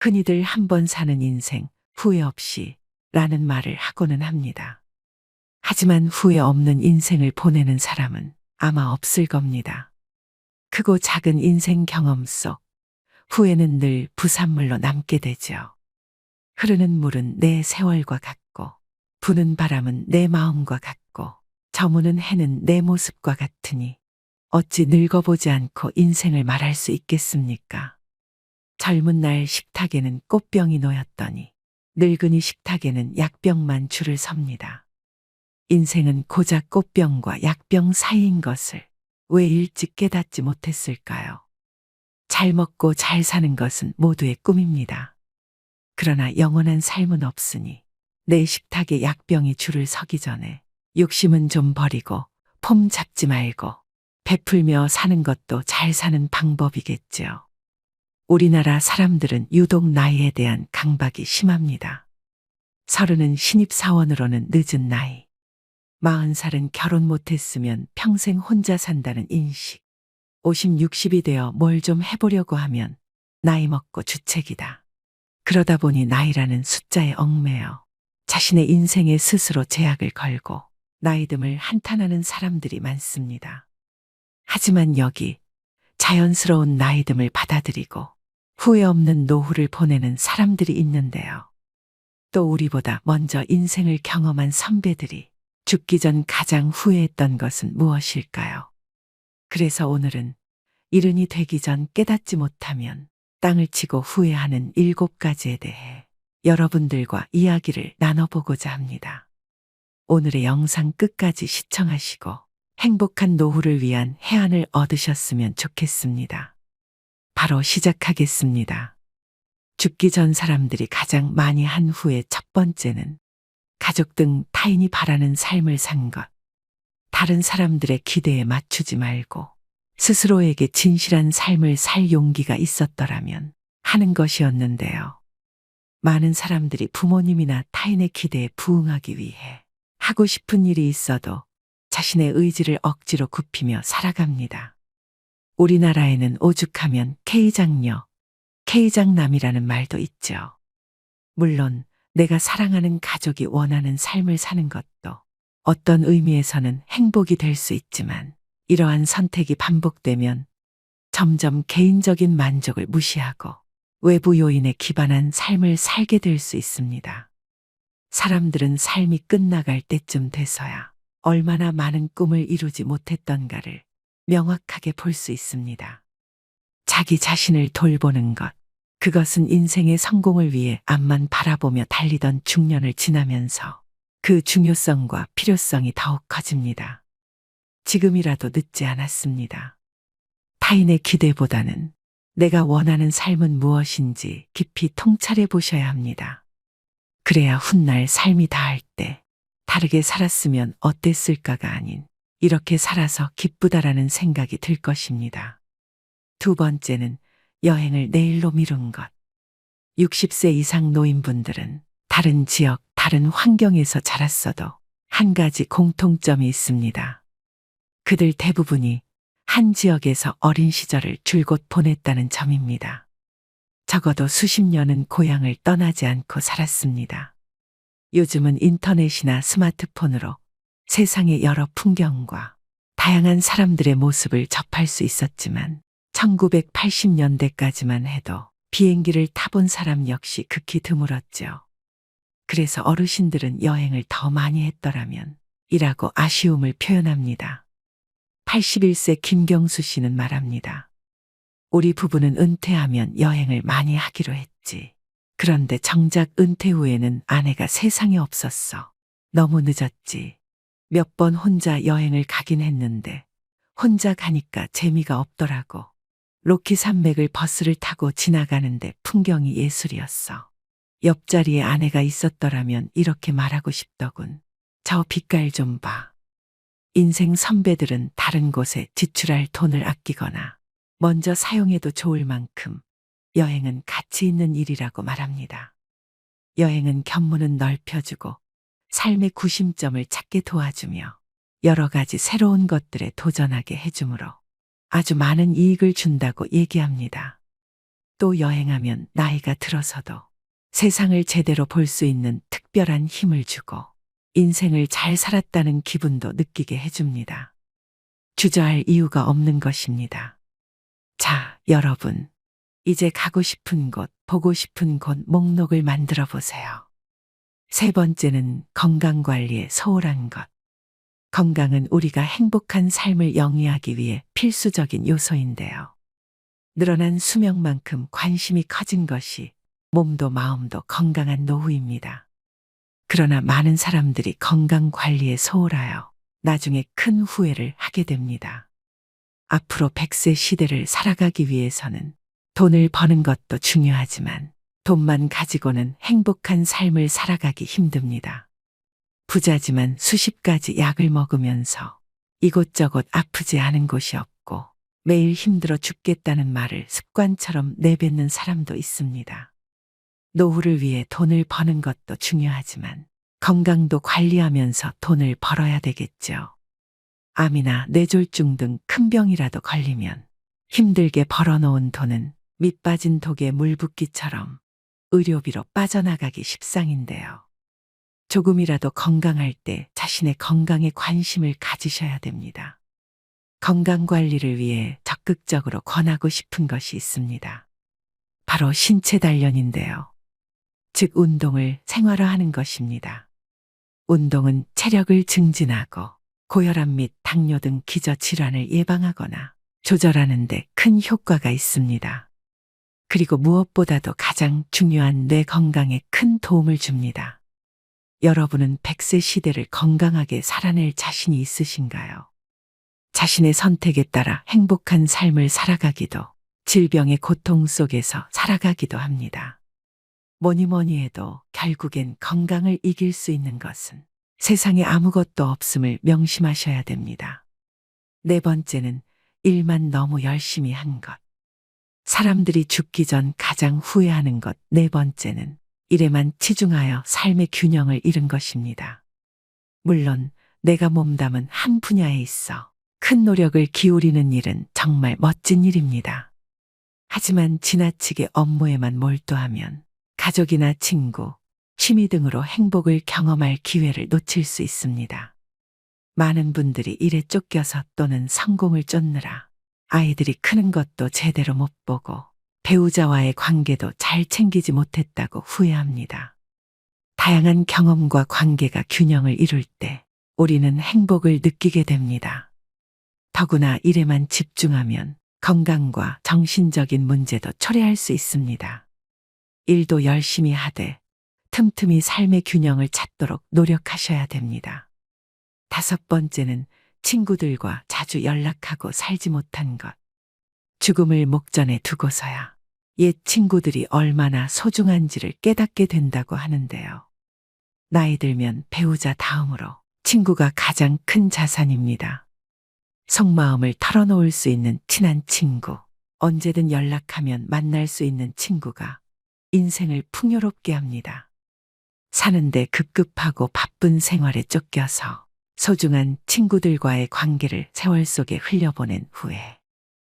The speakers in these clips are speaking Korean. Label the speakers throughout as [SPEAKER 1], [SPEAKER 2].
[SPEAKER 1] 흔히들 한 번 사는 인생, 후회 없이 라는 말을 하고는 합니다. 하지만 후회 없는 인생을 보내는 사람은 아마 없을 겁니다. 크고 작은 인생 경험 속 후회는 늘 부산물로 남게 되죠. 흐르는 물은 내 세월과 같고, 부는 바람은 내 마음과 같고, 저무는 해는 내 모습과 같으니 어찌 늙어보지 않고 인생을 말할 수 있겠습니까? 젊은 날 식탁에는 꽃병이 놓였더니 늙은이 식탁에는 약병만 줄을 섭니다. 인생은 고작 꽃병과 약병 사이인 것을 왜 일찍 깨닫지 못했을까요? 잘 먹고 잘 사는 것은 모두의 꿈입니다. 그러나 영원한 삶은 없으니 내 식탁에 약병이 줄을 서기 전에 욕심은 좀 버리고 폼 잡지 말고 베풀며 사는 것도 잘 사는 방법이겠지요. 우리나라 사람들은 유독 나이에 대한 강박이 심합니다. 30은 신입사원으로는 늦은 나이, 40살은 결혼 못했으면 평생 혼자 산다는 인식, 50, 60이 되어 뭘 좀 해보려고 하면 나이 먹고 주책이다. 그러다 보니 나이라는 숫자에 얽매여 자신의 인생에 스스로 제약을 걸고 나이듦을 한탄하는 사람들이 많습니다. 하지만 여기 자연스러운 나이듦을 받아들이고 후회 없는 노후를 보내는 사람들이 있는데요. 또 우리보다 먼저 인생을 경험한 선배들이 죽기 전 가장 후회했던 것은 무엇일까요? 그래서 오늘은 이른이 되기 전 깨닫지 못하면 땅을 치고 후회하는 7가지에 대해 여러분들과 이야기를 나눠보고자 합니다. 오늘의 영상 끝까지 시청하시고 행복한 노후를 위한 해안을 얻으셨으면 좋겠습니다. 바로 시작하겠습니다. 죽기 전 사람들이 가장 많이 한 후회 첫 번째는 가족 등 타인이 바라는 삶을 산 것. 다른 사람들의 기대에 맞추지 말고 스스로에게 진실한 삶을 살 용기가 있었더라면 하는 것이었는데요. 많은 사람들이 부모님이나 타인의 기대에 부응하기 위해 하고 싶은 일이 있어도 자신의 의지를 억지로 굽히며 살아갑니다. 우리나라에는 오죽하면 K장녀, K장남이라는 말도 있죠. 물론 내가 사랑하는 가족이 원하는 삶을 사는 것도 어떤 의미에서는 행복이 될 수 있지만 이러한 선택이 반복되면 점점 개인적인 만족을 무시하고 외부 요인에 기반한 삶을 살게 될 수 있습니다. 사람들은 삶이 끝나갈 때쯤 돼서야 얼마나 많은 꿈을 이루지 못했던가를 명확하게 볼 수 있습니다. 자기 자신을 돌보는 것, 그것은 인생의 성공을 위해 앞만 바라보며 달리던 중년을 지나면서 그 중요성과 필요성이 더욱 커집니다. 지금이라도 늦지 않았습니다. 타인의 기대보다는 내가 원하는 삶은 무엇인지 깊이 통찰해 보셔야 합니다. 그래야 훗날 삶이 다할 때 다르게 살았으면 어땠을까가 아닌 이렇게 살아서 기쁘다라는 생각이 들 것입니다. 두 번째는 여행을 내일로 미룬 것. 60세 이상 노인분들은 다른 지역, 다른 환경에서 자랐어도 한 가지 공통점이 있습니다. 그들 대부분이 한 지역에서 어린 시절을 줄곧 보냈다는 점입니다. 적어도 수십 년은 고향을 떠나지 않고 살았습니다. 요즘은 인터넷이나 스마트폰으로 세상의 여러 풍경과 다양한 사람들의 모습을 접할 수 있었지만 1980년대까지만 해도 비행기를 타본 사람 역시 극히 드물었죠. 그래서 어르신들은 여행을 더 많이 했더라면 이라고 아쉬움을 표현합니다. 81세 김경수 씨는 말합니다. 우리 부부는 은퇴하면 여행을 많이 하기로 했지. 그런데 정작 은퇴 후에는 아내가 세상에 없었어. 너무 늦었지. 몇 번 혼자 여행을 가긴 했는데 혼자 가니까 재미가 없더라고. 로키 산맥을 버스를 타고 지나가는데 풍경이 예술이었어. 옆자리에 아내가 있었더라면 이렇게 말하고 싶더군. 저 빛깔 좀 봐. 인생 선배들은 다른 곳에 지출할 돈을 아끼거나 먼저 사용해도 좋을 만큼 여행은 가치 있는 일이라고 말합니다. 여행은 견문은 넓혀주고 삶의 구심점을 찾게 도와주며 여러 가지 새로운 것들에 도전하게 해주므로 아주 많은 이익을 준다고 얘기합니다. 또 여행하면 나이가 들어서도 세상을 제대로 볼 수 있는 특별한 힘을 주고 인생을 잘 살았다는 기분도 느끼게 해줍니다. 주저할 이유가 없는 것입니다. 자, 여러분. 이제 가고 싶은 곳, 보고 싶은 곳 목록을 만들어 보세요. 세 번째는 건강관리에 소홀한 것. 건강은 우리가 행복한 삶을 영위하기 위해 필수적인 요소인데요. 늘어난 수명만큼 관심이 커진 것이 몸도 마음도 건강한 노후입니다. 그러나 많은 사람들이 건강 관리에 소홀하여 나중에 큰 후회를 하게 됩니다. 앞으로 100세 시대를 살아가기 위해서는 돈을 버는 것도 중요하지만 돈만 가지고는 행복한 삶을 살아가기 힘듭니다. 부자지만 수십 가지 약을 먹으면서 이곳저곳 아프지 않은 곳이 없고 매일 힘들어 죽겠다는 말을 습관처럼 내뱉는 사람도 있습니다. 노후를 위해 돈을 버는 것도 중요하지만 건강도 관리하면서 돈을 벌어야 되겠죠. 암이나 뇌졸중 등 큰 병이라도 걸리면 힘들게 벌어놓은 돈은 밑 빠진 독에 물 붓기처럼 의료비로 빠져나가기 십상인데요. 조금이라도 건강할 때 자신의 건강에 관심을 가지셔야 됩니다. 건강 관리를 위해 적극적으로 권하고 싶은 것이 있습니다. 바로 신체 단련인데요. 즉 운동을 생활화하는 것입니다. 운동은 체력을 증진하고 고혈압 및 당뇨 등 기저질환을 예방하거나 조절하는 데 큰 효과가 있습니다. 그리고 무엇보다도 가장 중요한 뇌 건강에 큰 도움을 줍니다. 여러분은 100세 시대를 건강하게 살아낼 자신이 있으신가요? 자신의 선택에 따라 행복한 삶을 살아가기도, 질병의 고통 속에서 살아가기도 합니다. 뭐니 뭐니 해도 결국엔 건강을 이길 수 있는 것은 세상에 아무것도 없음을 명심하셔야 됩니다. 네 번째는 일만 너무 열심히 한 것. 사람들이 죽기 전 가장 후회하는 것 네 번째는 일에만 치중하여 삶의 균형을 잃은 것입니다. 물론 내가 몸담은 한 분야에 있어 큰 노력을 기울이는 일은 정말 멋진 일입니다. 하지만 지나치게 업무에만 몰두하면 가족이나 친구, 취미 등으로 행복을 경험할 기회를 놓칠 수 있습니다. 많은 분들이 일에 쫓겨서 또는 성공을 쫓느라 아이들이 크는 것도 제대로 못 보고 배우자와의 관계도 잘 챙기지 못했다고 후회합니다. 다양한 경험과 관계가 균형을 이룰 때 우리는 행복을 느끼게 됩니다. 더구나 일에만 집중하면 건강과 정신적인 문제도 초래할 수 있습니다. 일도 열심히 하되 틈틈이 삶의 균형을 찾도록 노력하셔야 됩니다. 다섯 번째는 친구들과 자주 연락하고 살지 못한 것. 죽음을 목전에 두고서야 옛 친구들이 얼마나 소중한지를 깨닫게 된다고 하는데요. 나이 들면 배우자 다음으로 친구가 가장 큰 자산입니다. 속마음을 털어놓을 수 있는 친한 친구, 언제든 연락하면 만날 수 있는 친구가 인생을 풍요롭게 합니다. 사는데 급급하고 바쁜 생활에 쫓겨서 소중한 친구들과의 관계를 세월 속에 흘려보낸 후에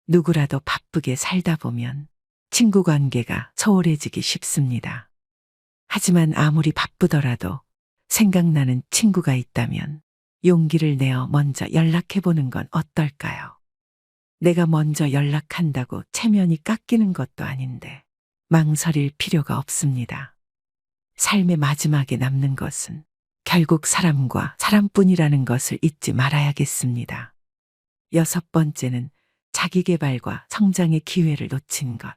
[SPEAKER 1] 누구라도 바쁘게 살다 보면 친구 관계가 소홀해지기 쉽습니다. 하지만 아무리 바쁘더라도 생각나는 친구가 있다면 용기를 내어 먼저 연락해보는 건 어떨까요? 내가 먼저 연락한다고 체면이 깎이는 것도 아닌데 망설일 필요가 없습니다. 삶의 마지막에 남는 것은 결국 사람과 사람뿐이라는 것을 잊지 말아야겠습니다. 여섯 번째는 자기 개발과 성장의 기회를 놓친 것.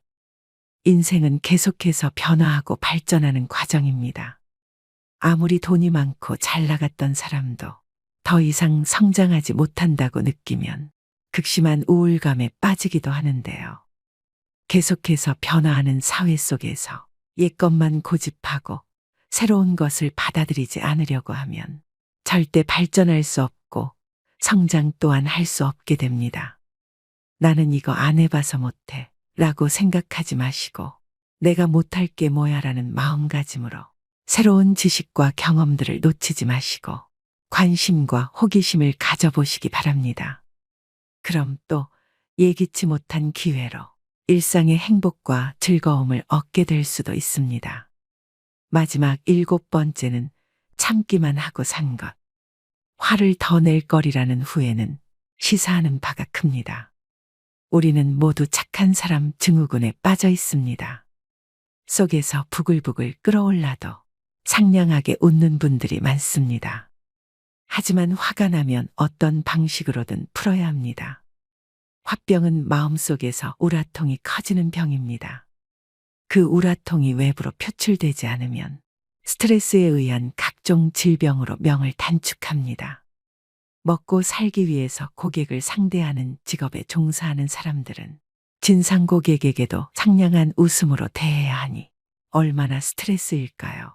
[SPEAKER 1] 인생은 계속해서 변화하고 발전하는 과정입니다. 아무리 돈이 많고 잘 나갔던 사람도 더 이상 성장하지 못한다고 느끼면 극심한 우울감에 빠지기도 하는데요. 계속해서 변화하는 사회 속에서 옛것만 고집하고 새로운 것을 받아들이지 않으려고 하면 절대 발전할 수 없고 성장 또한 할 수 없게 됩니다. 나는 이거 안 해봐서 못해 라고 생각하지 마시고 내가 못할 게 뭐야 라는 마음가짐으로 새로운 지식과 경험들을 놓치지 마시고 관심과 호기심을 가져보시기 바랍니다. 그럼 또 예기치 못한 기회로 일상의 행복과 즐거움을 얻게 될 수도 있습니다. 마지막 7번째는 참기만 하고 산 것. 화를 더 낼 거리라는 후에는 시사하는 바가 큽니다. 우리는 모두 착한 사람 증후군에 빠져 있습니다. 속에서 부글부글 끓어올라도 상냥하게 웃는 분들이 많습니다. 하지만 화가 나면 어떤 방식으로든 풀어야 합니다. 화병은 마음속에서 우라통이 커지는 병입니다. 그 우라통이 외부로 표출되지 않으면 스트레스에 의한 각종 질병으로 명을 단축합니다. 먹고 살기 위해서 고객을 상대하는 직업에 종사하는 사람들은 진상 고객에게도 상냥한 웃음으로 대해야 하니 얼마나 스트레스일까요?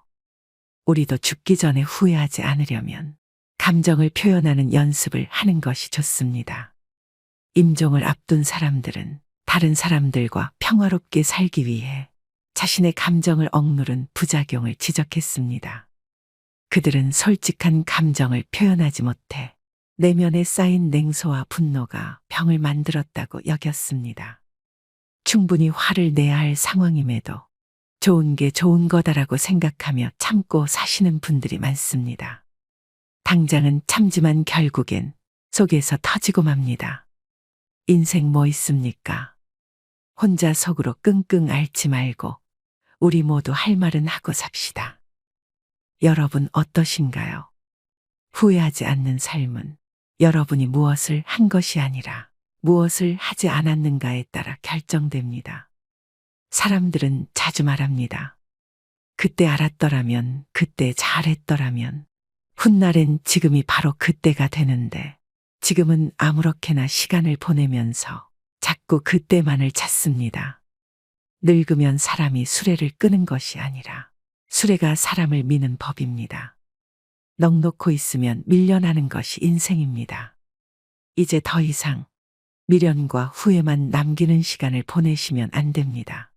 [SPEAKER 1] 우리도 죽기 전에 후회하지 않으려면 감정을 표현하는 연습을 하는 것이 좋습니다. 임종을 앞둔 사람들은 다른 사람들과 평화롭게 살기 위해 자신의 감정을 억누른 부작용을 지적했습니다. 그들은 솔직한 감정을 표현하지 못해 내면에 쌓인 냉소와 분노가 병을 만들었다고 여겼습니다. 충분히 화를 내야 할 상황임에도 좋은 게 좋은 거다라고 생각하며 참고 사시는 분들이 많습니다. 당장은 참지만 결국엔 속에서 터지고 맙니다. 인생 뭐 있습니까? 혼자 속으로 끙끙 앓지 말고 우리 모두 할 말은 하고 삽시다. 여러분 어떠신가요? 후회하지 않는 삶은 여러분이 무엇을 한 것이 아니라 무엇을 하지 않았는가에 따라 결정됩니다. 사람들은 자주 말합니다. 그때 알았더라면, 그때 잘했더라면, 훗날엔 지금이 바로 그때가 되는데, 지금은 아무렇게나 시간을 보내면서 자꾸 그때만을 찾습니다. 늙으면 사람이 수레를 끄는 것이 아니라 수레가 사람을 미는 법입니다. 넋놓고 있으면 밀려나는 것이 인생입니다. 이제 더 이상 미련과 후회만 남기는 시간을 보내시면 안 됩니다.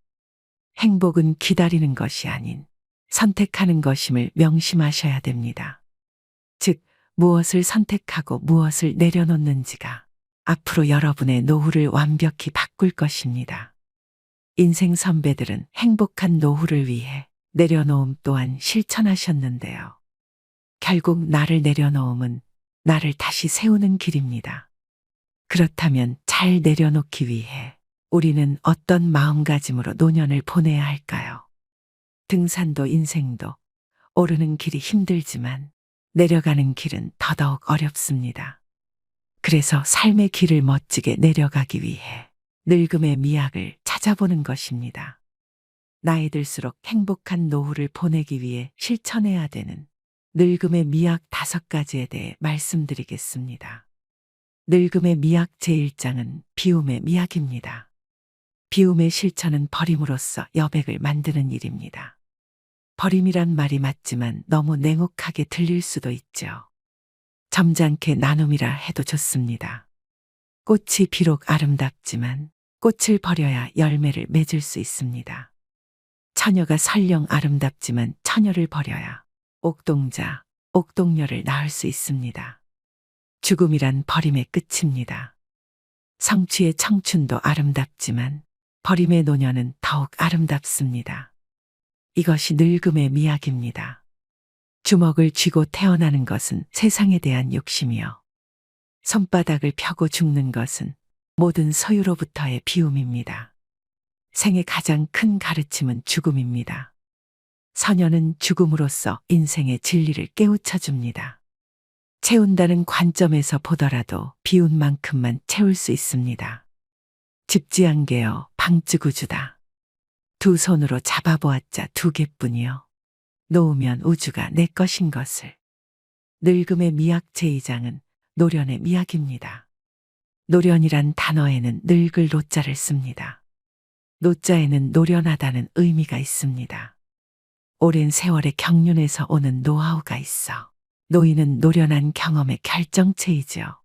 [SPEAKER 1] 행복은 기다리는 것이 아닌 선택하는 것임을 명심하셔야 됩니다. 즉, 무엇을 선택하고 무엇을 내려놓는지가 앞으로 여러분의 노후를 완벽히 바꿀 것입니다. 인생 선배들은 행복한 노후를 위해 내려놓음 또한 실천하셨는데요. 결국 나를 내려놓음은 나를 다시 세우는 길입니다. 그렇다면 잘 내려놓기 위해 우리는 어떤 마음가짐으로 노년을 보내야 할까요? 등산도 인생도 오르는 길이 힘들지만 내려가는 길은 더더욱 어렵습니다. 그래서 삶의 길을 멋지게 내려가기 위해 늙음의 미학을 찾아보는 것입니다. 나이 들수록 행복한 노후를 보내기 위해 실천해야 되는 늙음의 미학 5가지에 대해 말씀드리겠습니다. 늙음의 미학 제1장은 비움의 미학입니다. 비움의 실천은 버림으로써 여백을 만드는 일입니다. 버림이란 말이 맞지만 너무 냉혹하게 들릴 수도 있죠. 점잖게 나눔이라 해도 좋습니다. 꽃이 비록 아름답지만 꽃을 버려야 열매를 맺을 수 있습니다. 처녀가 설령 아름답지만 처녀를 버려야 옥동자, 옥동녀를 낳을 수 있습니다. 죽음이란 버림의 끝입니다. 성취의 청춘도 아름답지만 버림의 노년은 더욱 아름답습니다. 이것이 늙음의 미학입니다. 주먹을 쥐고 태어나는 것은 세상에 대한 욕심이요. 손바닥을 펴고 죽는 것은 모든 소유로부터의 비움입니다. 생의 가장 큰 가르침은 죽음입니다. 선녀는 죽음으로써 인생의 진리를 깨우쳐 줍니다. 채운다는 관점에서 보더라도 비운 만큼만 채울 수 있습니다. 집지한개여 방쯔구주다. 두 손으로 잡아보았자 2개뿐이요. 놓으면 우주가 내 것인 것을. 늙음의 미학 제2장은 노련의 미학입니다. 노련이란 단어에는 늙을 노자를 씁니다. 노자에는 노련하다는 의미가 있습니다. 오랜 세월의 경륜에서 오는 노하우가 있어 노인은 노련한 경험의 결정체이지요.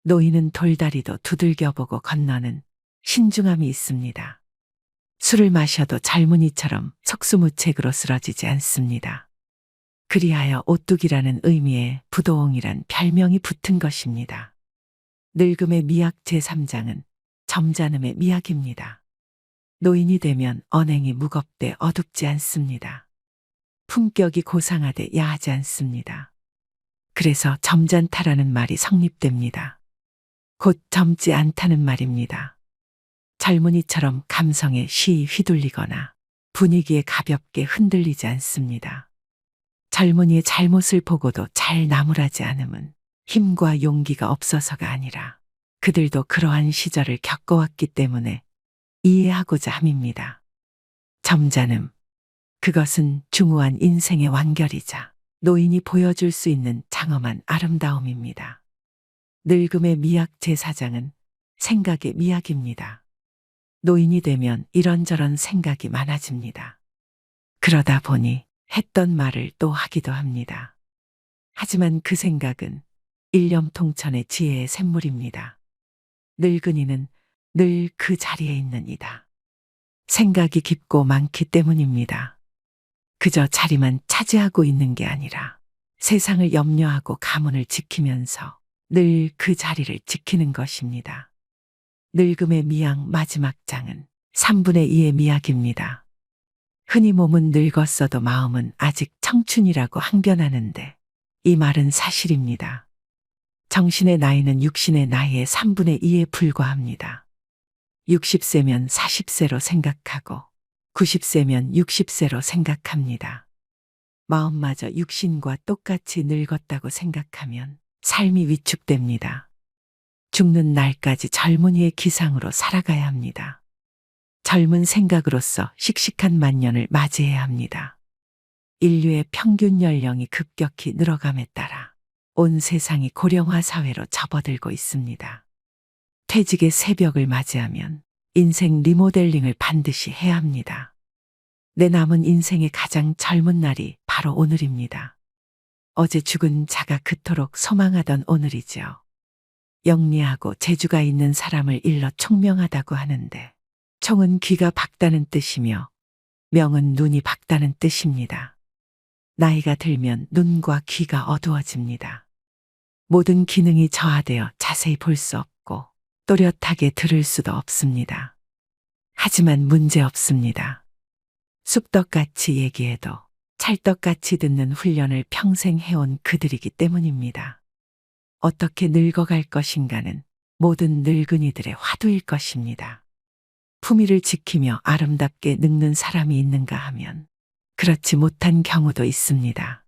[SPEAKER 1] 노인은 돌다리도 두들겨보고 건너는 신중함이 있습니다. 술을 마셔도 젊은이처럼 속수무책으로 쓰러지지 않습니다. 그리하여 오뚝이라는 의미의 부도옹이란 별명이 붙은 것입니다. 늙음의 미학 제3장은 점잖음의 미학입니다. 노인이 되면 언행이 무겁되 어둡지 않습니다. 품격이 고상하되 야하지 않습니다. 그래서 점잖다라는 말이 성립됩니다. 곧 젊지 않다는 말입니다. 젊은이처럼 감성에 쉬이 휘둘리거나 분위기에 가볍게 흔들리지 않습니다. 젊은이의 잘못을 보고도 잘 나무라지 않음은 힘과 용기가 없어서가 아니라 그들도 그러한 시절을 겪어왔기 때문에 이해하고자 함입니다. 점잖음, 그것은 중후한 인생의 완결이자 노인이 보여줄 수 있는 장엄한 아름다움입니다. 늙음의 미학 제사장은 생각의 미학입니다. 노인이 되면 이런저런 생각이 많아집니다. 그러다 보니 했던 말을 또 하기도 합니다. 하지만 그 생각은 일념통천의 지혜의 샘물입니다. 늙은이는 늘 그 자리에 있는 이다. 생각이 깊고 많기 때문입니다. 그저 자리만 차지하고 있는 게 아니라 세상을 염려하고 가문을 지키면서 늘 그 자리를 지키는 것입니다. 늙음의 미학 마지막 장은 3분의 2의 미학입니다. 흔히 몸은 늙었어도 마음은 아직 청춘이라고 항변하는데 이 말은 사실입니다. 정신의 나이는 육신의 나이의 3분의 2에 불과합니다. 60세면 40세로 생각하고 90세면 60세로 생각합니다. 마음마저 육신과 똑같이 늙었다고 생각하면 삶이 위축됩니다. 죽는 날까지 젊은이의 기상으로 살아가야 합니다. 젊은 생각으로서 씩씩한 만년을 맞이해야 합니다. 인류의 평균 연령이 급격히 늘어감에 따라 온 세상이 고령화 사회로 접어들고 있습니다. 퇴직의 새벽을 맞이하면 인생 리모델링을 반드시 해야 합니다. 내 남은 인생의 가장 젊은 날이 바로 오늘입니다. 어제 죽은 자가 그토록 소망하던 오늘이죠. 영리하고 재주가 있는 사람을 일러 총명하다고 하는데 총은 귀가 밝다는 뜻이며 명은 눈이 밝다는 뜻입니다. 나이가 들면 눈과 귀가 어두워집니다. 모든 기능이 저하되어 자세히 볼 수 없고 또렷하게 들을 수도 없습니다. 하지만 문제 없습니다. 쑥떡같이 얘기해도 찰떡같이 듣는 훈련을 평생 해온 그들이기 때문입니다. 어떻게 늙어갈 것인가는 모든 늙은이들의 화두일 것입니다. 품위를 지키며 아름답게 늙는 사람이 있는가 하면 그렇지 못한 경우도 있습니다.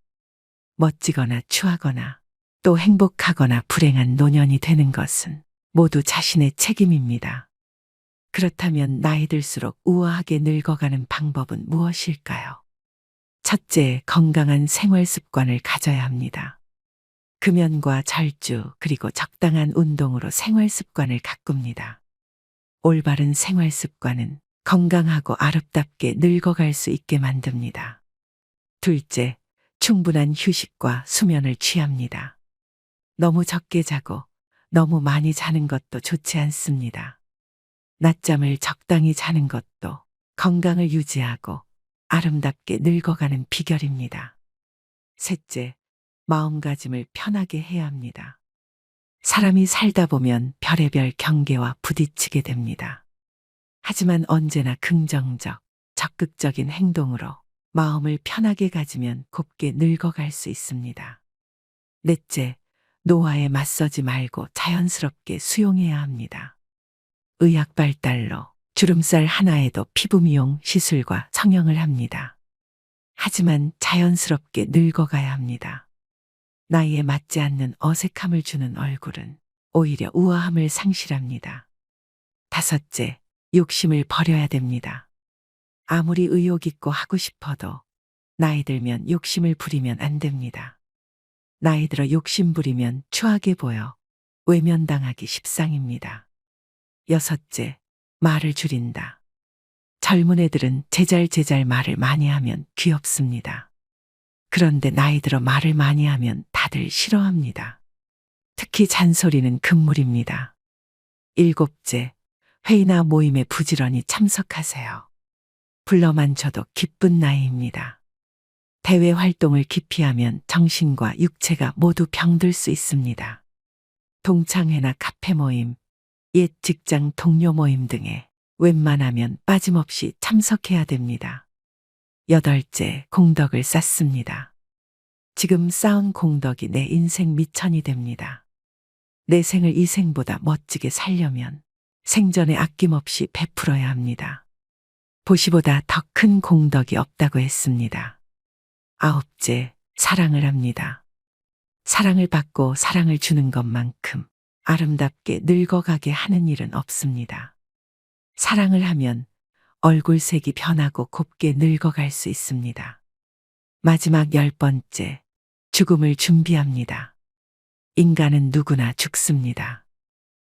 [SPEAKER 1] 멋지거나 추하거나 또 행복하거나 불행한 노년이 되는 것은 모두 자신의 책임입니다. 그렇다면 나이 들수록 우아하게 늙어가는 방법은 무엇일까요? 첫째, 건강한 생활 습관을 가져야 합니다. 금연과 절주 그리고 적당한 운동으로 생활 습관을 가꿉니다. 올바른 생활 습관은 건강하고 아름답게 늙어갈 수 있게 만듭니다. 둘째, 충분한 휴식과 수면을 취합니다. 너무 적게 자고 너무 많이 자는 것도 좋지 않습니다. 낮잠을 적당히 자는 것도 건강을 유지하고 아름답게 늙어가는 비결입니다. 셋째, 마음가짐을 편하게 해야 합니다. 사람이 살다 보면 별의별 경계와 부딪히게 됩니다. 하지만 언제나 긍정적, 적극적인 행동으로 마음을 편하게 가지면 곱게 늙어갈 수 있습니다. 넷째, 노화에 맞서지 말고 자연스럽게 수용해야 합니다. 의학 발달로 주름살 하나에도 피부 미용 시술과 성형을 합니다. 하지만 자연스럽게 늙어가야 합니다. 나이에 맞지 않는 어색함을 주는 얼굴은 오히려 우아함을 상실합니다. 다섯째, 욕심을 버려야 됩니다. 아무리 의욕 있고 하고 싶어도 나이 들면 욕심을 부리면 안 됩니다. 나이 들어 욕심 부리면 추하게 보여 외면당하기 십상입니다. 여섯째, 말을 줄인다. 젊은 애들은 제잘제잘 말을 많이 하면 귀엽습니다. 그런데 나이 들어 말을 많이 하면 다들 싫어합니다. 특히 잔소리는 금물입니다. 일곱째, 회의나 모임에 부지런히 참석하세요. 불러만 줘도 기쁜 나이입니다. 대외 활동을 기피하면 정신과 육체가 모두 병들 수 있습니다. 동창회나 카페 모임, 옛 직장 동료 모임 등에 웬만하면 빠짐없이 참석해야 됩니다. 8째, 공덕을 쌓습니다. 지금 쌓은 공덕이 내 인생 미천이 됩니다. 내 생을 이 생보다 멋지게 살려면 생전에 아낌없이 베풀어야 합니다. 보시보다 더 큰 공덕이 없다고 했습니다. 9째, 사랑을 합니다. 사랑을 받고 사랑을 주는 것만큼 아름답게 늙어가게 하는 일은 없습니다. 사랑을 하면 얼굴색이 변하고 곱게 늙어갈 수 있습니다. 마지막 10번째, 죽음을 준비합니다. 인간은 누구나 죽습니다.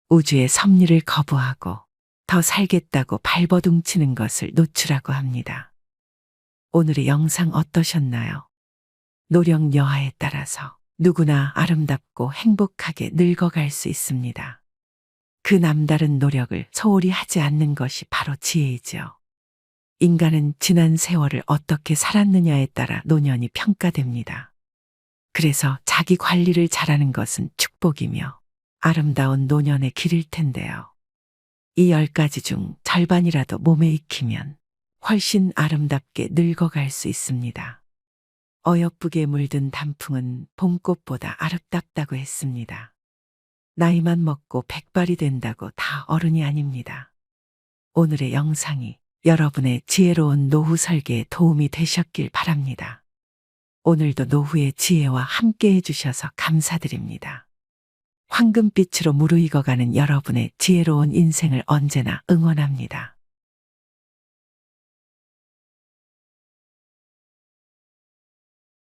[SPEAKER 1] 우주의 섭리를 거부하고 더 살겠다고 발버둥치는 것을 노출하고 합니다. 오늘의 영상 어떠셨나요? 노력 여하에 따라서 누구나 아름답고 행복하게 늙어갈 수 있습니다. 그 남다른 노력을 소홀히 하지 않는 것이 바로 지혜이죠. 인간은 지난 세월을 어떻게 살았느냐에 따라 노년이 평가됩니다. 그래서 자기 관리를 잘하는 것은 축복이며 아름다운 노년의 길일 텐데요. 이 10가지 중 절반이라도 몸에 익히면 훨씬 아름답게 늙어갈 수 있습니다. 어여쁘게 물든 단풍은 봄꽃보다 아름답다고 했습니다. 나이만 먹고 백발이 된다고 다 어른이 아닙니다. 오늘의 영상이 여러분의 지혜로운 노후 설계에 도움이 되셨길 바랍니다. 오늘도 노후의 지혜와 함께 해주셔서 감사드립니다. 황금빛으로 무르익어가는 여러분의 지혜로운 인생을 언제나 응원합니다.